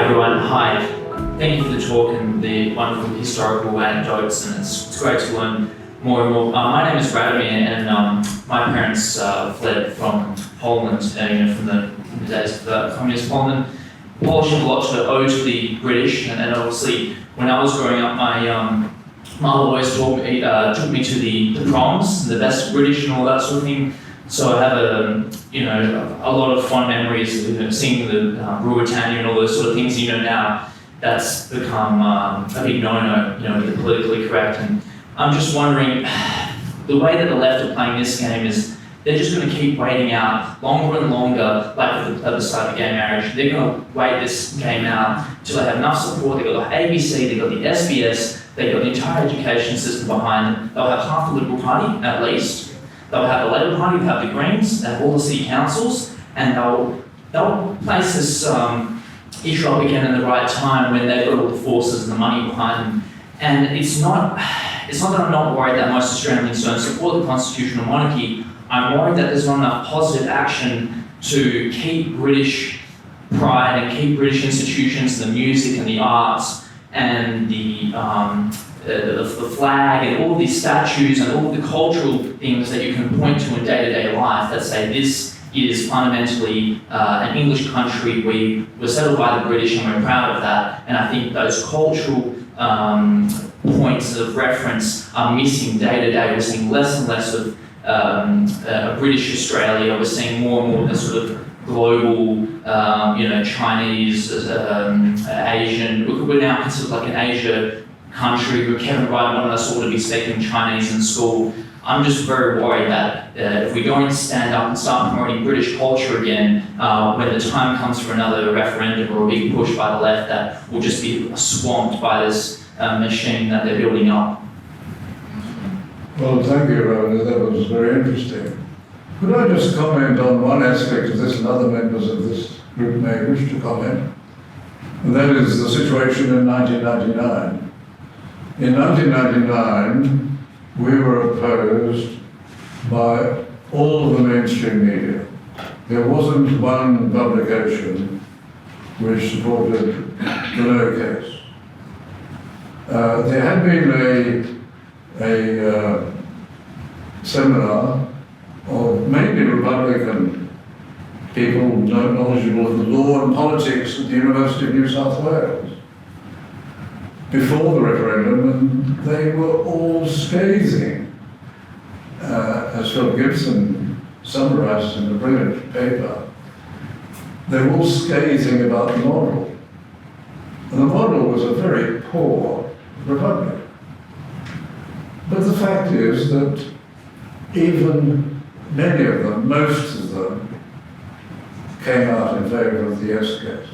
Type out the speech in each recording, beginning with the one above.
everyone. Hi. Thank you for the talk and the wonderful historical anecdotes, and it's great to learn more and more. My name is Radomir, and my parents fled from Poland, from the days of the communist Poland. Polish have a lot to owe to the British, and obviously when I was growing up, my mother always took me to the proms, the best British and all that sort of thing. So I have a lot of fond memories of seeing the Britannia and all those sort of things. Now that's become a big no-no, the politically correct. And I'm just wondering, the way that the left are playing this game is they're just going to keep waiting out longer and longer, like at the start of gay marriage. They're going to wait this game out until they have enough support. They've got the ABC, they've got the SBS, they've got the entire education system behind them. They'll have half the Liberal Party, at least. They'll have the Labour Party, they'll have the Greens, they have all the city councils, and they'll place this issue up again in the right time when they've got all the forces and the money behind them. And it's not that I'm not worried that most Australians don't support the Constitutional Monarchy. I'm worried that there's not enough positive action to keep British pride and keep British institutions, the music and the arts and the flag and all of these statues and all of the cultural things that you can point to in day-to-day life that say this is fundamentally an English country. We were settled by the British and we're proud of that. And I think those cultural points of reference are missing day-to-day. We're seeing less and less of British Australia. We're seeing more and more of the sort of global, Chinese, Asian. We're now considered like an Asia country. Kevin Wright wanted us all to be speaking Chinese in school. I'm just very worried that if we don't stand up and start promoting British culture again, when the time comes for another referendum or a big push by the left, that will just be swamped by this machine that they're building up. Well, thank you, Radomir. That was very interesting. Could I just comment on one aspect of this, and other members of this group may wish to comment, and that is the situation in 1999. In 1999, we were opposed by all of the mainstream media. There wasn't one publication which supported the no case. There had been a seminar of mainly Republican people knowledgeable of the law and politics at the University of New South Wales before the referendum, and they were all scathing, as Phil Gibson summarised in a brilliant paper. They were all scathing about the model. And the model was a very poor republic. But the fact is that even many of them, most of them, came out in favour of the yes case.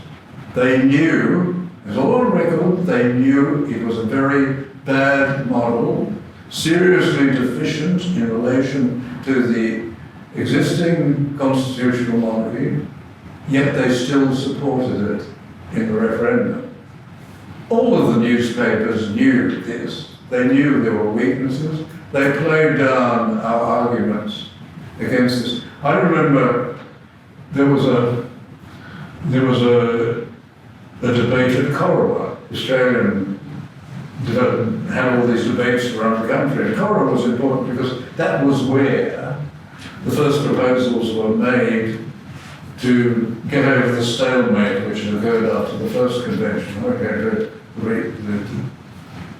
They knew, there's all on record, they knew it was a very bad model, seriously deficient in relation to the existing constitutional monarchy, yet they still supported it in the referendum. All of the newspapers knew this. They knew there were weaknesses. They played down our arguments against this. I remember there was a debate at Corowa. Australian had all these debates around the country, and Corowa was important because that was where the first proposals were made to get over the stalemate which had occurred after the first convention. I'm going to read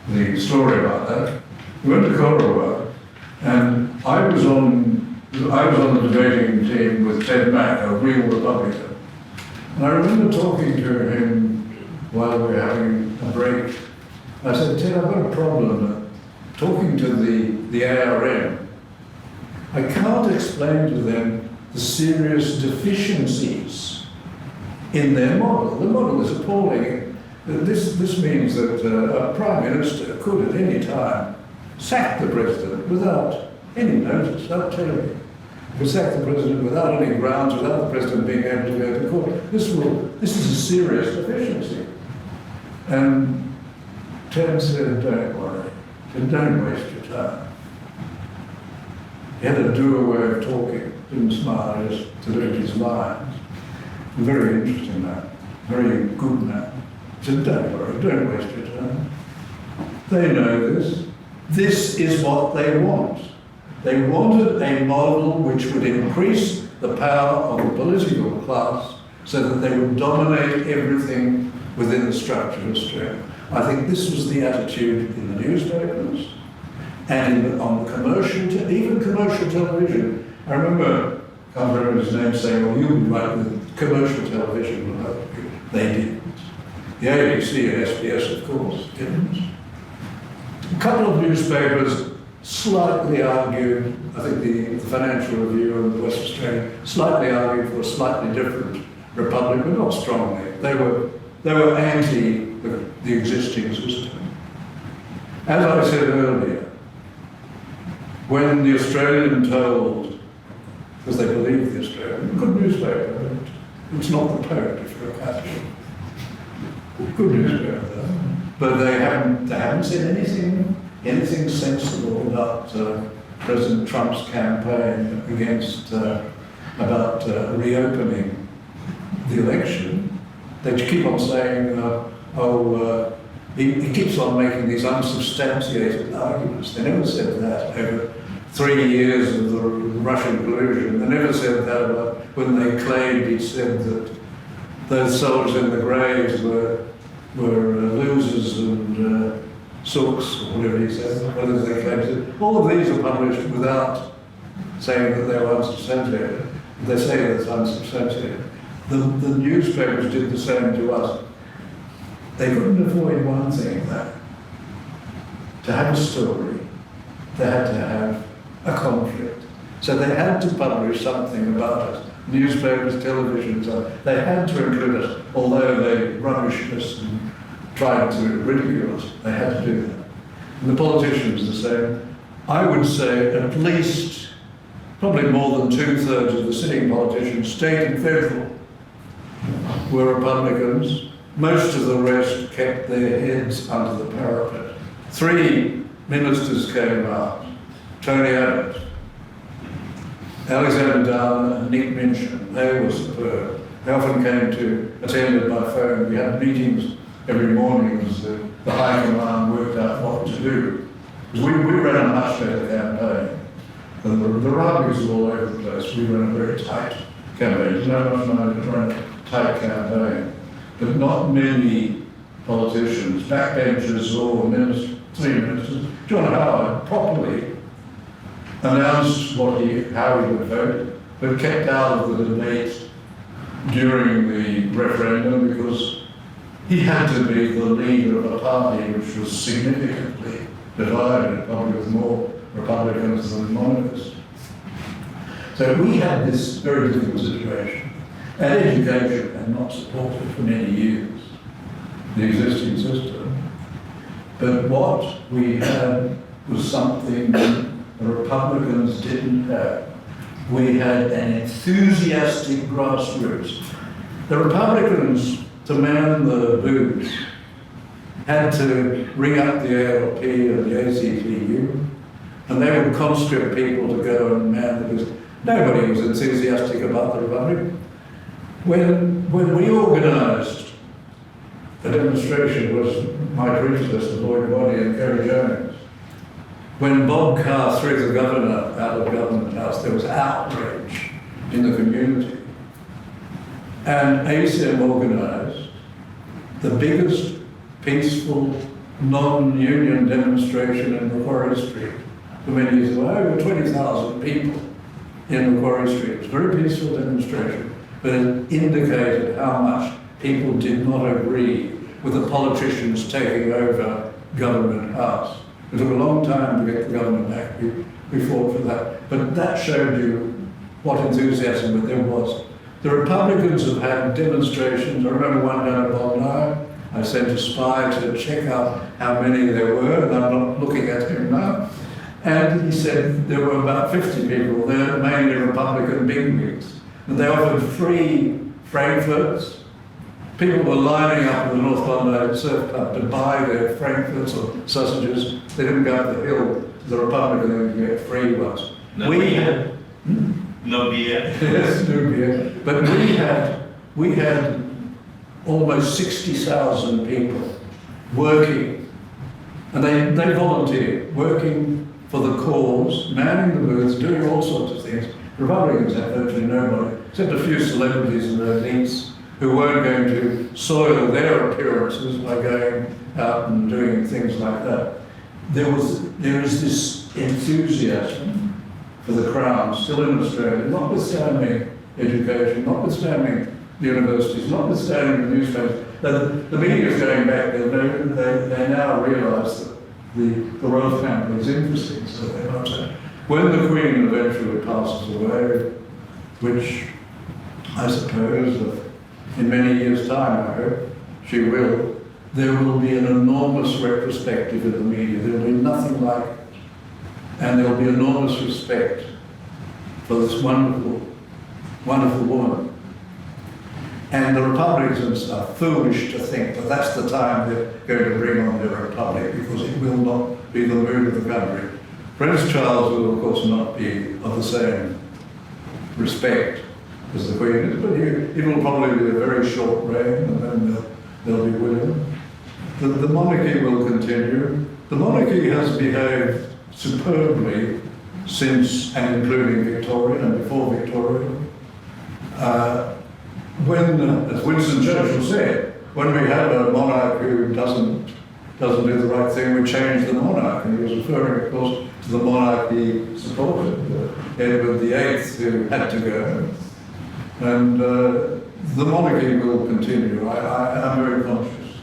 the story about that. We went to Corowa, and I was on the debating team with Ted Mack, a real Republican. And I remember talking to him while we were having a break. I said, Ted, I've got a problem talking to the ARM. I can't explain to them the serious deficiencies in their model. The model is appalling. This means that a Prime Minister could at any time sack the President without any notice, without telling him. Could sack the President without any grounds, without the President being able to go to court. This is a serious deficiency. And Ted said, don't worry, don't waste your time. He had a dour way of talking, didn't smile, just to read his lines. A very interesting man, very good man. I said, don't worry, don't waste your time. They know this. This is what they want. They wanted a model which would increase the power of the political class so that they would dominate everything within the structure of Australia. I think this was the attitude in the newspapers and on the even commercial television. I remember, I can't remember his name, saying, well, you'll be right with commercial television. They didn't. The ABC and SBS, of course, didn't. A couple of newspapers slightly argued, I think the Financial Review and the West Australian slightly argued for a slightly different republic, but not strongly. They were anti the existing system. As I said earlier, when the Australian told, because they believe the Australian, good newspaper, it's not the Pope if you're a Catholic. Good newspaper though. But they haven't said anything sensible about President Trump's campaign against about reopening the election. They keep on saying, he keeps on making these unsubstantiated arguments. They never said that over 3 years of the Russian collusion. They never said that about when they claimed he said that those soldiers in the graves were losers and sooks, or whatever he said, whether they claimed it. All of these are published without saying that they were unsubstantiated. They say that it's unsubstantiated. The newspapers did the same to us. They couldn't avoid one thing, that to have a story, they had to have a conflict. So they had to publish something about us. Newspapers, television, so they had to include us, although they rubbished us and tried to ridicule us. They had to do that. And the politicians the same. I would say at least, probably more than 2/3 of the sitting politicians, state and federal, were Republicans. Most of the rest kept their heads under the parapet. 3 ministers came out: Tony Abbott, Alexander Downer and Nick Minchin. They were superb. They often came to attend by phone. We had meetings every morning as the High Command worked out what to do. Because we ran a much better campaign. And the rugby's all over the place. We ran a very tight campaign. No one ran a tight campaign. But not many politicians, backbenchers or ministers, 3 ministers. John Howard properly announced how he would vote, but kept out of the debate during the referendum because he had to be the leader of a party which was significantly divided, probably with more Republicans than monarchists. So we had this very difficult situation. And education had not supported for many years the existing system. But what we had was something the Republicans didn't have. We had an enthusiastic grassroots. The Republicans, to man the booths, had to ring up the ALP and the ACTU, and they would conscript people to go and man the booths. Nobody was enthusiastic about the Republic. When we organised the demonstration, was my predecessor, Lloyd Waddy and Kerry Jones. When Bob Carr threw the governor out of Government House, there was outrage in the community. And ACM organised the biggest peaceful, non-union demonstration in Macquarie Street for many years ago. Over 20,000 people in Macquarie Street. It was a very peaceful demonstration, but it indicated how much people did not agree with the politicians taking over Government House. It took a long time to get the government back. We fought for that. But that showed you what enthusiasm there was. The Republicans have had demonstrations. I remember one down at Bondi. I sent a spy to check out how many there were, and I'm not looking at him now. And he said there were about 50 people there, mainly Republican bigwigs. And they offered free frankfurts. People were lining up at the North Bondi Surf Club to buy their frankfurts or sausages. They didn't go up the hill to the Republican and get free ones. No we beer. had No beer. yes, no beer. But we had almost 60,000 people working, and they volunteered, working for the cause, manning the booths, doing all sorts of things. Republicans had virtually nobody, except a few celebrities and elites who weren't going to soil their appearances by going out and doing things like that. There is this enthusiasm for the Crown still in Australia, notwithstanding education, notwithstanding the universities, notwithstanding the newspapers. The media is going back. They now realise that the royal family is interesting, so they might say. When the Queen eventually passes away, which I suppose in many years' time, I hope, she will, there will be an enormous retrospective in the media. There will be nothing like it. And there will be enormous respect for this wonderful, wonderful woman. And the Republicans are foolish to think that that's the time they're going to bring on their republic, because it will not be the mood of the country. Prince Charles will, of course, not be of the same respect as the Queen is, but it will probably be a very short reign, and then they'll be William. The monarchy will continue. The monarchy has behaved superbly since and including Victoria and before Victoria. When, as Winston Churchill said, when we have a monarch who doesn't do the right thing, we change the monarch. And he was referring, of course, to the monarch he supported, Edward VIII, who had to go. And the monarchy will continue. I'm very conscious,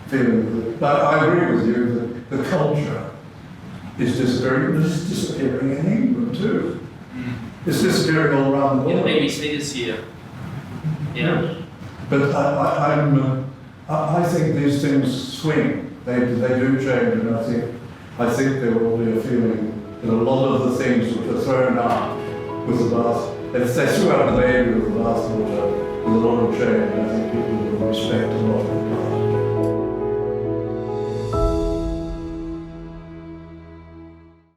feeling that. But I agree with you that the culture is disappearing. It's disappearing in England too. It's disappearing all around the world. Yeah, BBC this year. Yeah. But I think these things swing. They do change, and I think there will be a feeling that a lot of the things which are thrown out with the bath, if they threw out the baby with the bathwater with a lot of change, I think people will